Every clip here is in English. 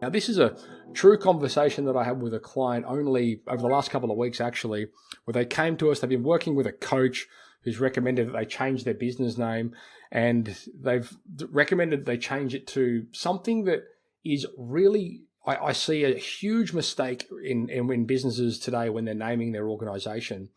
Now, this is a true conversation that I had with a client only over the last couple of weeks, actually, where they came to us. They've been working with a coach who's recommended that they change their business name, and they've recommended they change it to something that is really, I see a huge mistake in businesses today when they're naming their organization,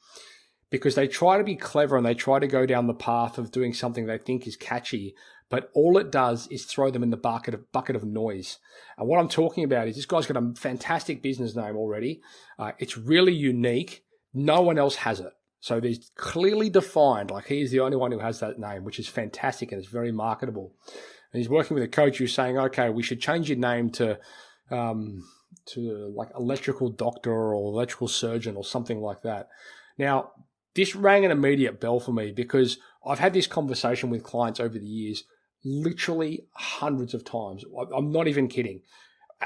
because they try to be clever and they try to go down the path of doing something they think is catchy, but all it does is throw them in the bucket of noise. And what I'm talking about is this guy's got a fantastic business name already. It's really unique. No one else has it. So there's clearly defined, like he's the only one who has that name, which is fantastic and it's very marketable. And he's working with a coach who's saying, okay, we should change your name to like electrical doctor or electrical surgeon or something like that. Now, this rang an immediate bell for me because I've had this conversation with clients over the years, literally hundreds of times. I'm not even kidding.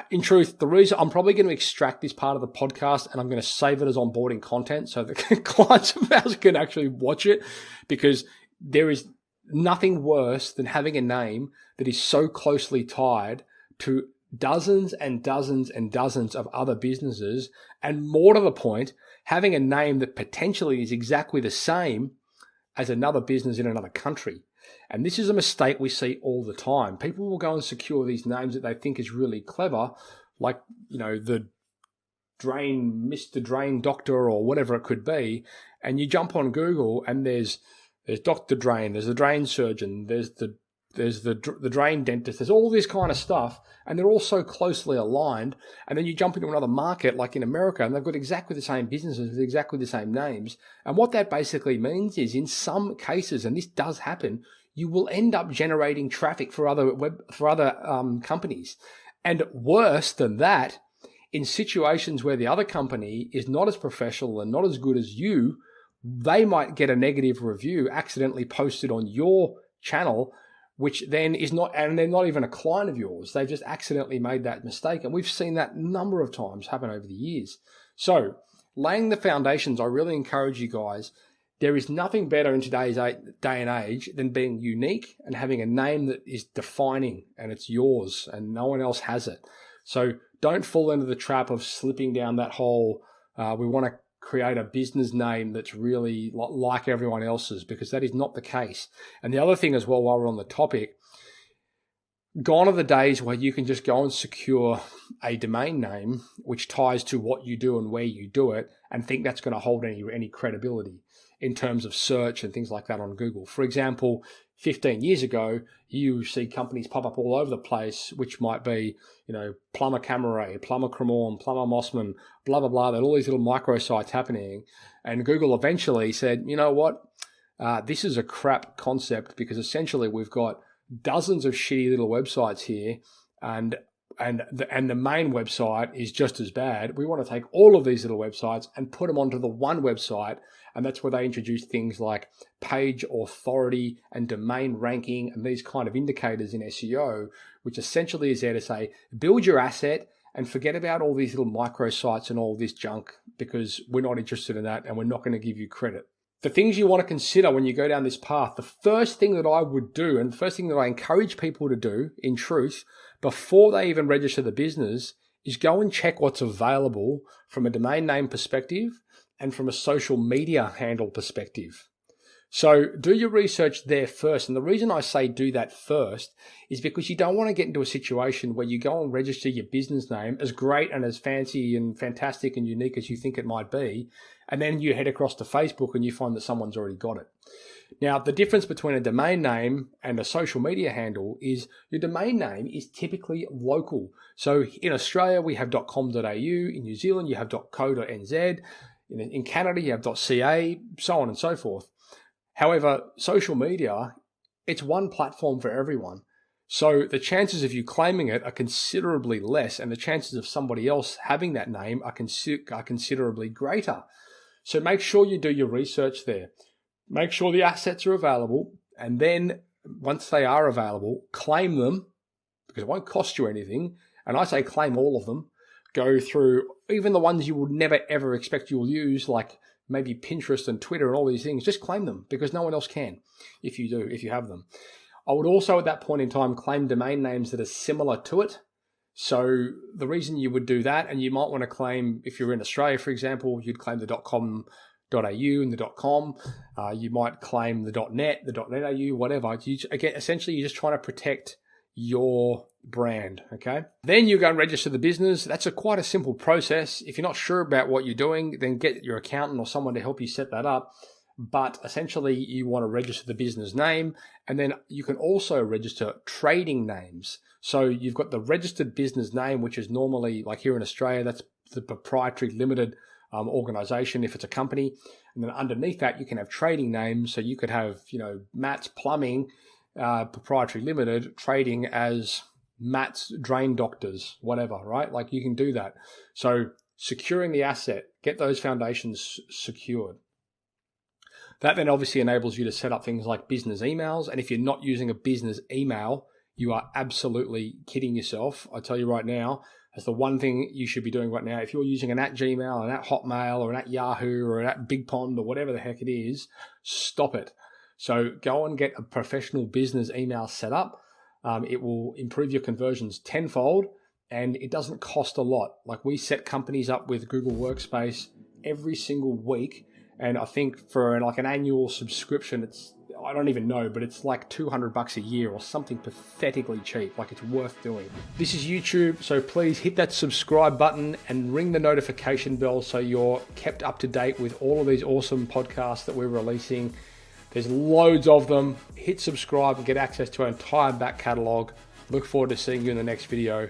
In truth, the reason I'm probably going to extract this part of the podcast and I'm going to save it as onboarding content so the clients of ours can actually watch it, because there is nothing worse than having a name that is so closely tied to dozens and dozens and dozens of other businesses, and more to the point, having a name that potentially is exactly the same as another business in another country. And this is a mistake we see all the time. People will go and secure these names that they think is really clever, like, the Mr. Drain Doctor or whatever it could be. And you jump on Google and there's Dr. Drain, there's the Drain Surgeon, there's the Drain Dentist, there's all this kind of stuff, and they're all so closely aligned. And then you jump into another market like in America and they've got exactly the same businesses with exactly the same names. And what that basically means is, in some cases, and this does happen, you will end up generating traffic for other companies. And worse than that, in situations where the other company is not as professional and not as good as you, they might get a negative review accidentally posted on your channel, which then is not, and they're not even a client of yours. They've just accidentally made that mistake. And we've seen that a number of times happen over the years. So laying the foundations, I really encourage you guys. There is nothing better in today's day and age than being unique and having a name that is defining and it's yours and no one else has it. So don't fall into the trap of slipping down that whole, we want to create a business name that's really like everyone else's, because that is not the case. And the other thing as well, while we're on the topic, gone are the days where you can just go and secure a domain name which ties to what you do and where you do it and think that's going to hold any credibility in terms of search and things like that on Google. For example, 15 years ago, you see companies pop up all over the place, which might be, Plumber Camere, Plumber Cremorne, Plumber Mossman, blah, blah, blah. There are all these little microsites happening. And Google eventually said, you know what? This is a crap concept, because essentially we've got dozens of shitty little websites here, and the main website is just as bad. We want to take all of these little websites and put them onto the one website. And that's where they introduce things like page authority and domain ranking and these kind of indicators in SEO, which essentially is there to say, build your asset and forget about all these little microsites and all this junk, because we're not interested in that and we're not going to give you credit. The things you want to consider when you go down this path, the first thing that I would do, and the first thing that I encourage people to do, in truth, before they even register the business, is go and check what's available from a domain name perspective and from a social media handle perspective. So do your research there first. And the reason I say do that first is because you don't want to get into a situation where you go and register your business name, as great and as fancy and fantastic and unique as you think it might be, and then you head across to Facebook and you find that someone's already got it. Now, the difference between a domain name and a social media handle is your domain name is typically local. So in Australia, we have .com.au. In New Zealand, you have .co.nz. In Canada, you have .ca, so on and so forth. However, social media, it's one platform for everyone. So the chances of you claiming it are considerably less, and the chances of somebody else having that name are considerably greater. So make sure you do your research there. Make sure the assets are available, and then once they are available, claim them, because it won't cost you anything. And I say claim all of them. Go through even the ones you would never ever expect you'll use, like maybe Pinterest and Twitter and all these things. Just claim them, because no one else can if you have them. I would also at that point in time claim domain names that are similar to it. So the reason you would do that, and you might want to claim, if you're in Australia, for example, you'd claim the .com.au and the .com. You might claim the .net, the .net.au, whatever. Again, essentially, you're just trying to protect your brand, okay? Then you go and register the business. That's quite a simple process. If you're not sure about what you're doing, then get your accountant or someone to help you set that up. But essentially, you want to register the business name, and then you can also register trading names. So you've got the registered business name, which is normally, like here in Australia, that's the proprietary limited organization if it's a company. And then underneath that, you can have trading names. So you could have, Matt's Plumbing, proprietary limited, trading as Matt's Drain Doctors, whatever, right? Like you can do that. So securing the asset, get those foundations secured. That then obviously enables you to set up things like business emails. And if you're not using a business email, you are absolutely kidding yourself. I tell you right now, that's the one thing you should be doing right now. If you're using an @Gmail, an @Hotmail, or an @Yahoo, or an @BigPond, or whatever the heck it is, stop it. So go and get a professional business email set up. It will improve your conversions tenfold, and it doesn't cost a lot. Like we set companies up with Google Workspace every single week. And I think for like an annual subscription, I don't even know, but it's like $200 a year or something pathetically cheap. Like it's worth doing. This is YouTube, so please hit that subscribe button and ring the notification bell so you're kept up to date with all of these awesome podcasts that we're releasing. There's loads of them. Hit subscribe and get access to our entire back catalog. Look forward to seeing you in the next video.